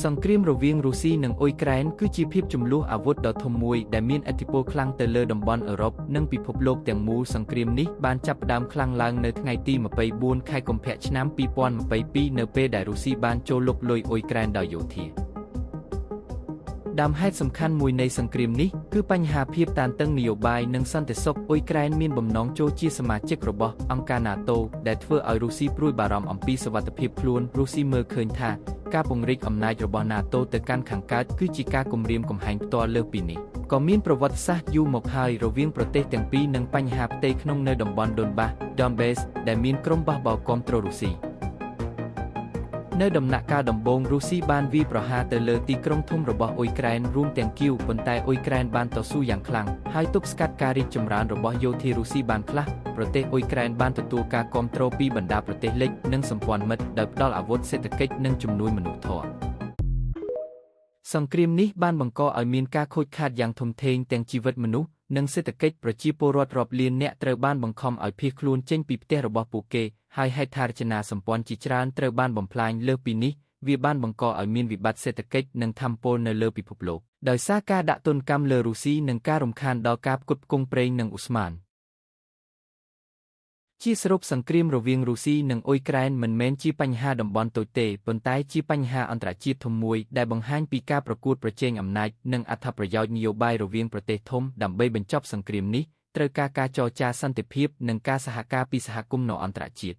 សង្គ្រាមរវាងរុស្ស៊ីនិងអ៊ុយក្រែនគឺជាភាពជម្លោះអាវុធដ៏ធំមួយដែលមានឥទ្ធិពលខ្លាំងទៅលើតំបន់អឺរ៉ុបនិងពិភពលោកទាំងមូលសង្គ្រាមនេះបានចាប់ផ្ដើមខ្លាំងឡើងនៅថ្ងៃទី24ខែកុម្ភៈឆ្នាំ2022នៅពេលដែលរុស្ស៊ីបានចូលលុកលុយអ៊ុយក្រែនដោយយោធាដើមហេតុសំខាន់មួយនៃសង្គ្រាមនេះគឺបញ្ហាភាពតានតឹងនយោបាយនិងសន្តិសុខអ៊ុយក្រែនមានបំណងចូលជាសមាជិករបស់អង្គការ NATO ដែលធ្វើឲ្យរុស្ស៊ីព្រួយបារម្ភអំពីសុវត្ថិភាពខ្លួនរុស្ស៊ីមើលឃើញថាការពង្រីកអំណាចរបស់ NATO ទៅកាន់ខាងកើតគឺជាការគំរាមកំហែងផ្ទាល់លើសពីនេះក៏មានប្រវត្តិសាស្ត្រយូរមកហើយរវាងប្រទេសទាំងពីរនិងបញ្ហាផ្ទៃក្នុងនៅតំបន់ Donbass ដែលមានក្រុមបះបោរគាំទ្ររុស្ស៊ីនៅដំណាក់កាលដំបូងរុស្ស៊ីបានវាយប្រហារទៅលើទីក្រុងធំរបស់អ៊ុយក្រែនរួមទាំងគីវប៉ុន្តែអ៊ុយក្រែនបានតស៊ូយ៉ាងខ្លាំងហើយទប់ស្កាត់ការរីកចម្រើនរបស់យោធារុស្ស៊ីបានខ្លះប្រទេសអ៊ុយក្រែនបានទទួលការគាំទ្រពីបណ្ដាប្រទេសលិចនិងសម្ព័ន្ធមិត្តដោយផ្ដល់អាវុធសេដ្ឋកិច្ចនិងជំនួយមនុស្សធម៌សង្គ្រាមនេះបានបង្កឲ្យមានការខូចខាតយ៉ាងធំធេងទាំងជីវិតមនុស្សនិងសេដ្ឋកិច្ចប្រជាពលរដ្ឋរាប់លាននាក់ត្រូវបានបង្ខំឲ្យភៀសខ្លួនចេញពីផ្ទះរបស់ពួកគេហើយហេដ្ឋារចនាសម្ព័ន្ធជាច្រើនត្រូវបានបំផ្លាញលើសពីនេះវាបានបង្កឲ្យមានវិបត្តិសេដ្ឋកិច្ចនិងថាមពលនៅលើពិភពលោកដោយសារការដាក់ទណ្ឌកម្មលើរុស្ស៊ីនិងការរំខានដល់ការផ្គត់ផ្គង់ប្រេងនិងឧស្ម័នជាសរុបសង្គ្រាមរវាងរុស្ស៊ីនិងអ៊ុយក្រែនមិនមែនជាបញ្ហាតំបន់តូចទេប៉ុន្តែជាបញ្ហាអន្តរជាតិធំមួយដែលបង្ហាញពីការប្រកួតប្រជែងអំណាចនិងអត្ថប្រយោជន៍នយោបាយរវាងប្រទេសធំដើម្បីបញ្ចប់សង្គ្រាមនេះត្រូវការការចរចាសន្តិភាពនិងការសហការពីសហគមន៍អន្តរជាតិ